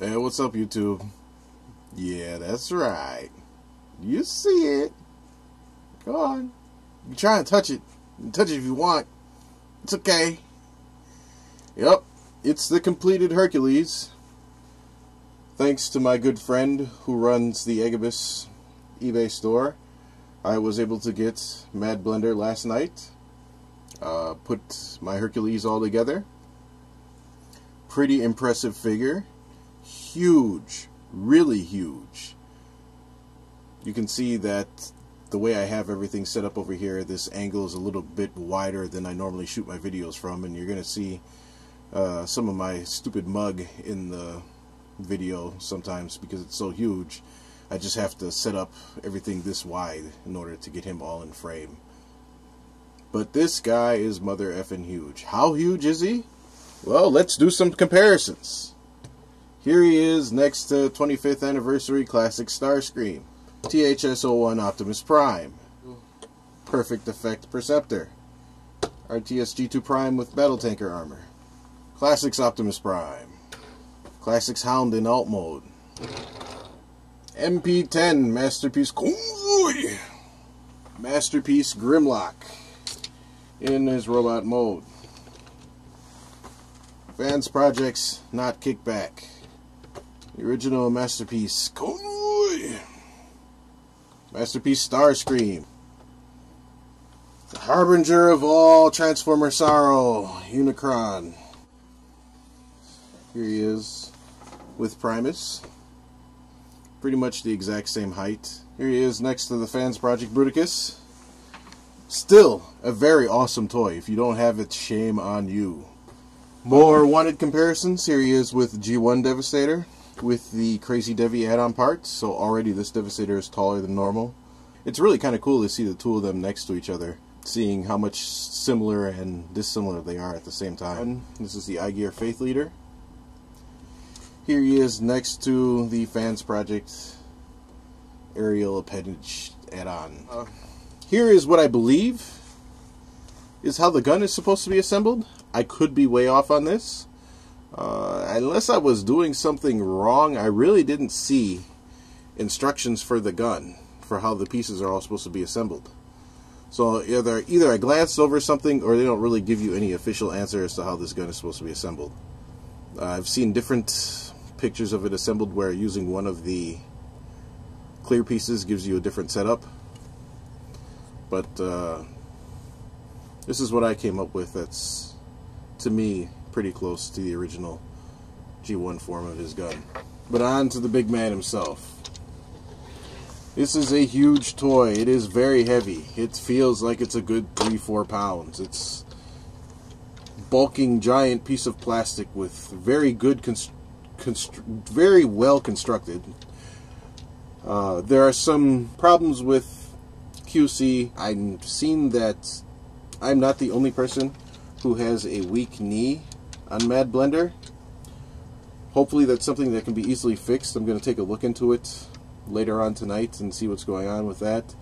Hey, what's up, YouTube? Yeah, that's right. You see it. Go on. You try and touch it. You can touch it if you want. It's okay. Yep, it's the completed Hercules. Thanks to my good friend who runs the Agabus eBay store, I was able to get Mad Blender last night. Put my Hercules all together. Pretty impressive figure. Huge, really huge. You can see that the way I have everything set up over here, this angle is a little bit wider than I normally shoot my videos from, and you're going to see some of my stupid mug in the video sometimes because it's so huge. I just have to set up everything this wide in order to get him all in frame. But this guy is mother effing huge. How huge is he? Well, let's do some comparisons. Here he is next to 25th Anniversary Classic Starscream, THS-01 Optimus Prime, Perfect Effect Perceptor, RTS G2 Prime with Battle Tanker Armor, Classics Optimus Prime, Classics Hound in Alt Mode, MP10 Masterpiece Convoy, Masterpiece Grimlock in his robot mode, Fans Projects Not Kickback, the original Masterpiece Convoy, Masterpiece Starscream, the Harbinger of all Transformer sorrow, Unicron. Here he is with Primus, pretty much the exact same height. Here he is next to the Fans Project Bruticus. Still a very awesome toy. If you don't have it, shame on you. More wanted comparisons. Here he is with G1 Devastator with the Crazy Devi add-on parts. So already this Devastator is taller than normal. It's really kind of cool to see the two of them next to each other, seeing how much similar and dissimilar they are at the same time. This is the iGear Faith Leader. Here he is next to the Fans Project Aerial Appendage add-on. Here is what I believe is how the gun is supposed to be assembled. I could be way off on this. Unless I was doing something wrong, I really didn't see instructions for the gun, for how the pieces are all supposed to be assembled. So either I glanced over something, or they don't really give you any official answer as to how this gun is supposed to be assembled. I've seen different pictures of it assembled where using one of the clear pieces gives you a different setup. But this is what I came up with that's, to me, pretty close to the original G1 form of his gun. But on to the big man himself. This is a huge toy. It is very heavy. It feels like it's a good 3-4 pounds. It's bulking giant piece of plastic with very good very well constructed. There are some problems with QC. I've seen that I'm not the only person who has a weak knee on Mad Blender. Hopefully that's something that can be easily fixed. I'm going to take a look into it later on tonight and see what's going on with that.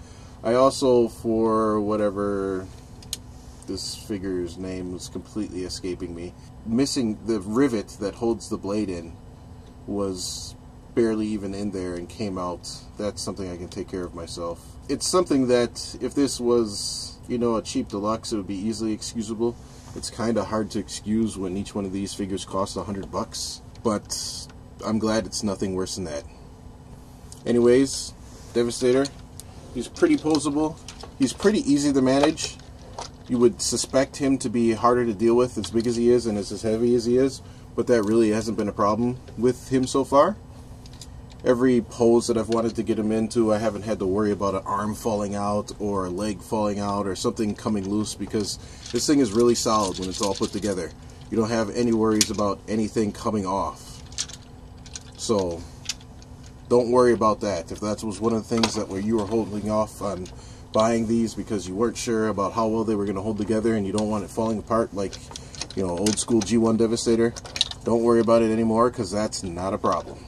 I also, for whatever this figure's name was completely escaping me, missing the rivet that holds the blade in was barely even in there and came out. That's something I can take care of myself. It's something that if this was, you know, a cheap deluxe, it would be easily excusable. It's kind of hard to excuse when each one of these figures costs $100, but I'm glad it's nothing worse than that. Anyways, Devastator, he's pretty posable. He's pretty easy to manage. You would suspect him to be harder to deal with as big as he is and as heavy as he is, but that really hasn't been a problem with him so far. Every pose that I've wanted to get him into, I haven't had to worry about an arm falling out or a leg falling out or something coming loose, because this thing is really solid when it's all put together. You don't have any worries about anything coming off. So don't worry about that. If that was one of the things that you were holding off on buying these because you weren't sure about how well they were going to hold together and you don't want it falling apart like, you know, old school G1 Devastator, don't worry about it anymore, because that's not a problem.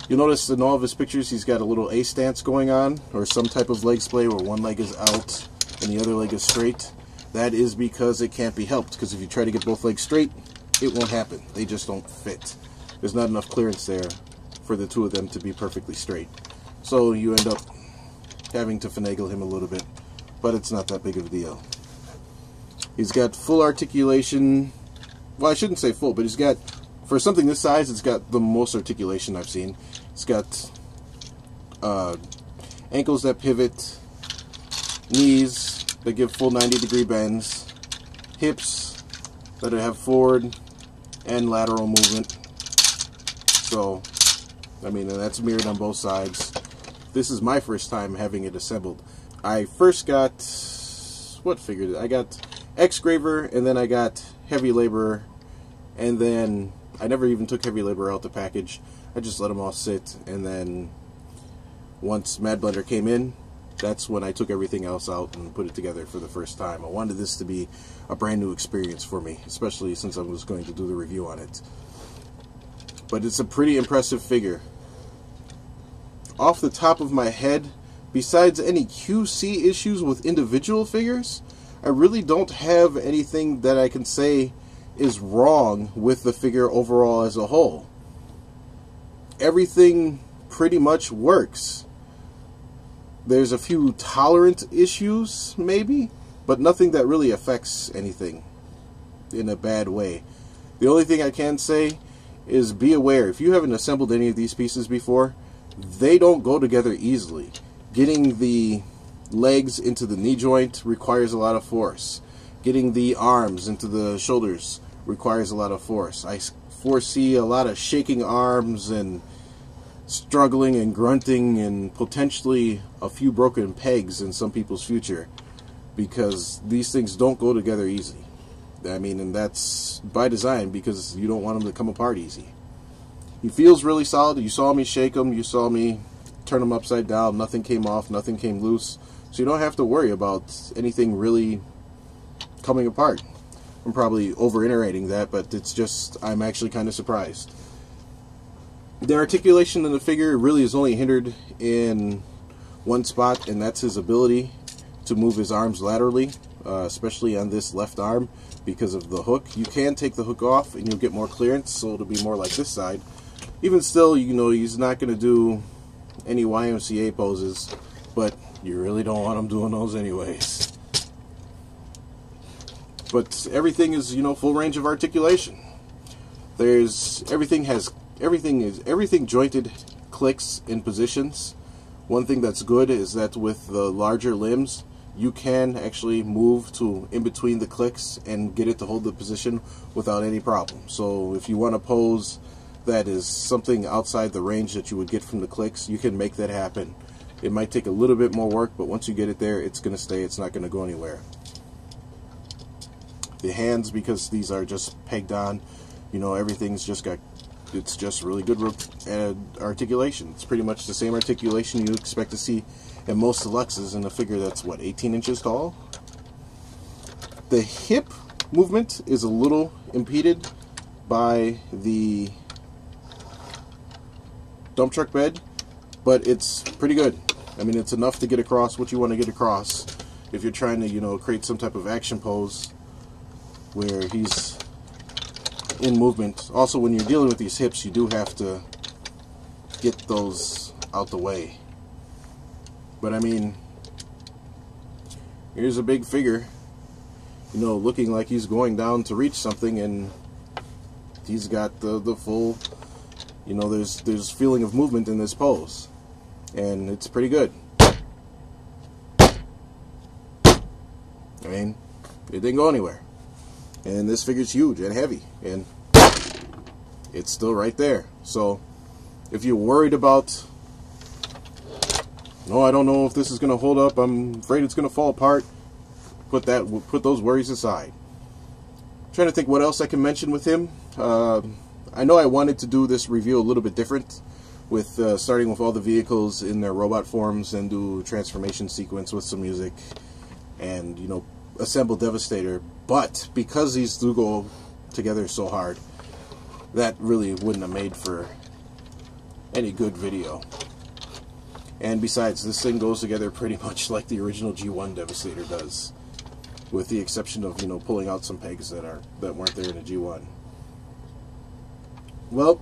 You'll notice in all of his pictures he's got a little A stance going on, or some type of leg splay where one leg is out and the other leg is straight. That is because it can't be helped, because if you try to get both legs straight, it won't happen. They just don't fit. there's not enough clearance there for the two of them to be perfectly straight. So you end up having to finagle him a little bit, but it's not that big of a deal. He's got full articulation. Well, I shouldn't say full, but he's got, for something this size, it's got the most articulation I've seen. It's got ankles that pivot, knees that give full 90-degree bends, hips that have forward and lateral movement. So, I mean, and that's mirrored on both sides. This is my first time having it assembled. I first got, what figure did I got? X-Graver, and then I got Heavy Laborer, and then I never even took Heavy Laborer out the package. I just let them all sit, and then once Mad Blender came in, that's when I took everything else out and put it together for the first time. I wanted this to be a brand new experience for me, especially since I was going to do the review on it. But it's a pretty impressive figure. Off the top of my head, besides any QC issues with individual figures, I really don't have anything that I can say is wrong with the figure overall as a whole. Everything pretty much works. There's a few tolerant issues, maybe, but nothing that really affects anything in a bad way. The only thing I can say is be aware, if you haven't assembled any of these pieces before, they don't go together easily. Getting the legs into the knee joint requires a lot of force. Getting the arms into the shoulders requires a lot of force. I foresee a lot of shaking arms and struggling and grunting and potentially a few broken pegs in some people's future, because these things don't go together easy. I mean, and that's by design, because you don't want them to come apart easy. He feels really solid. You saw me shake him. You saw me turn him upside down. Nothing came off. Nothing came loose. So you don't have to worry about anything really coming apart. I'm probably over-iterating that, but it's just, I'm actually kind of surprised. The articulation in the figure really is only hindered in one spot, and that's his ability to move his arms laterally, especially on this left arm because of the hook. You can take the hook off and you'll get more clearance, so it'll be more like this side. Even still, you know, he's not going to do any YMCA poses, but you really don't want him doing those anyways. But everything is, you know, full range of articulation. Everything jointed clicks in positions. One thing that's good is that with the larger limbs, you can actually move to in between the clicks and get it to hold the position without any problem. So if you want to pose that is something outside the range that you would get from the clicks, you can make that happen. It might take a little bit more work, but once you get it there, it's going to stay. It's not going to go anywhere. The hands, because these are just pegged on, you know, everything's just got, it's just really good articulation. It's pretty much the same articulation you expect to see in most deluxes in a figure that's, what, 18 inches tall? The hip movement is a little impeded by the dump truck bed, but it's pretty good. I mean, it's enough to get across what you want to get across if you're trying to, you know, create some type of action pose where he's in movement. Also, when you're dealing with these hips, you do have to get those out the way. But I mean, here's a big figure, you know, looking like he's going down to reach something, and he's got the full, you know, there's feeling of movement in this pose, and it's pretty good. I mean, it didn't go anywhere. And this figure's huge and heavy, and it's still right there. So if you're worried about, no, I don't know if this is going to hold up, I'm afraid it's going to fall apart, put those worries aside. I'm trying to think what else I can mention with him. I know I wanted to do this review a little bit different, with starting with all the vehicles in their robot forms and do a transformation sequence with some music and, you know, assemble Devastator. But because these do go together so hard, that really wouldn't have made for any good video. And besides, this thing goes together pretty much like the original G1 Devastator does, with the exception of, you know, pulling out some pegs that weren't there in the G1. Well,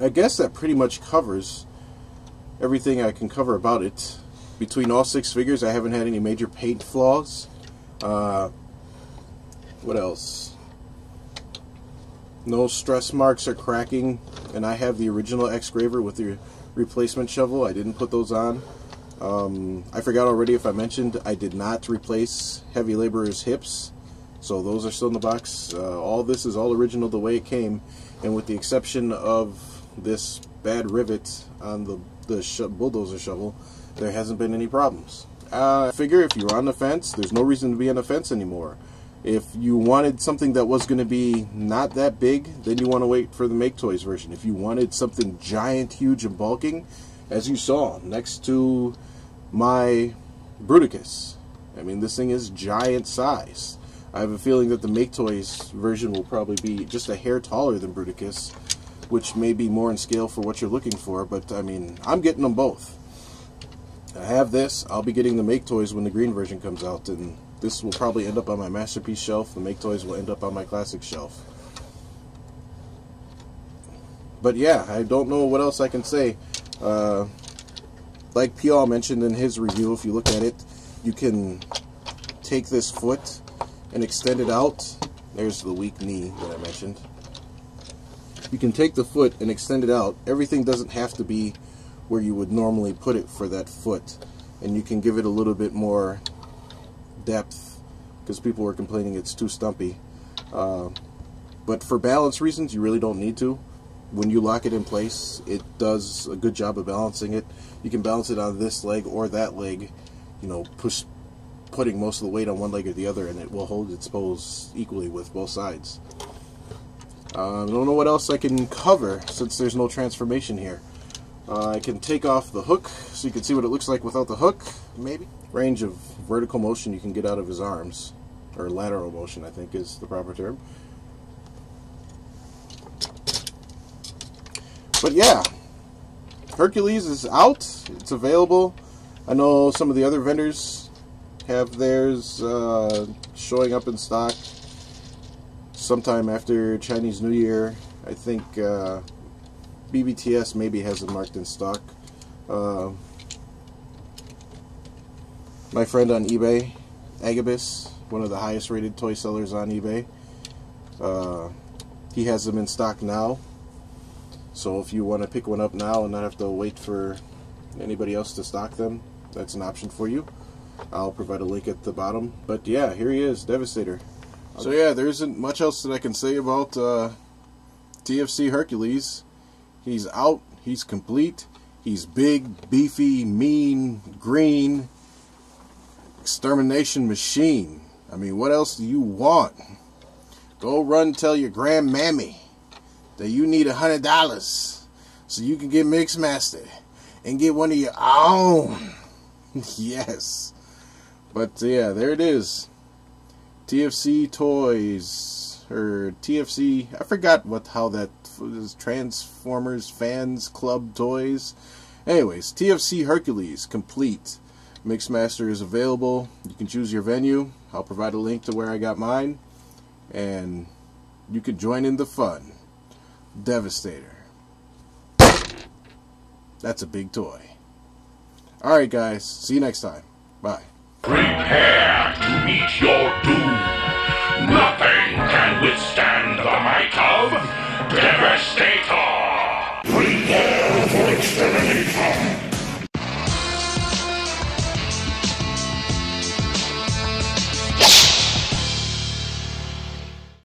I guess that pretty much covers everything I can cover about it. Between all 6 figures, I haven't had any major paint flaws. What else? No stress marks or cracking, and I have the original X-Graver with the replacement shovel. I didn't put those on. I forgot already if I mentioned I did not replace Heavy Laborer's hips, so those are still in the box. All this is all original the way it came, and with the exception of this bad rivet on the bulldozer shovel, there hasn't been any problems. I figure if you're on the fence, there's no reason to be on the fence anymore. If you wanted something that was going to be not that big, then you want to wait for the Make Toys version. If you wanted something giant, huge, and bulking, as you saw next to my Bruticus, I mean, this thing is giant size. I have a feeling that the Make Toys version will probably be just a hair taller than Bruticus, which may be more in scale for what you're looking for, but I mean, I'm getting them both. I have this. I'll be getting the Make Toys when the green version comes out, and this will probably end up on my Masterpiece shelf. The Make Toys will end up on my Classic shelf. But yeah, I don't know what else I can say. Like P.L. mentioned in his review, if you look at it, you can take this foot and extend it out. There's the weak knee that I mentioned. You can take the foot and extend it out. Everything doesn't have to be where you would normally put it for that foot. And you can give it a little bit more depth, because people were complaining it's too stumpy. But for balance reasons, you really don't need to. When you lock it in place, it does a good job of balancing it. You can balance it on this leg or that leg, you know, putting most of the weight on one leg or the other, and it will hold its pose equally with both sides. I don't know what else I can cover since there's no transformation here. I can take off the hook so you can see what it looks like without the hook, maybe. Range of vertical motion you can get out of his arms, or lateral motion I think is the proper term. But yeah, Hercules is out. It's available. I know some of the other vendors have theirs showing up in stock sometime after Chinese New Year. I think BBTS maybe has it marked in stock. My friend on eBay, Agabus, one of the highest rated toy sellers on eBay, he has them in stock now. So if you want to pick one up now and not have to wait for anybody else to stock them, that's an option for you. I'll provide a link at the bottom. But yeah, here he is, Devastator. So yeah, there isn't much else that I can say about TFC Hercules. He's out, he's complete, he's big, beefy, mean, green, extermination machine. I mean, what else do you want? Go run tell your grandmammy that you need $100 so you can get Mixmaster and get one of your own. Yes. But yeah, there it is. TFC Toys, or TFC, I forgot how that was, Transformers Fans Club Toys. Anyways, TFC Hercules, complete. Mixmaster is available. You can choose your venue. I'll provide a link to where I got mine, and you can join in the fun. Devastator. That's a big toy. Alright guys, see you next time. Bye. Prepare to meet your doom.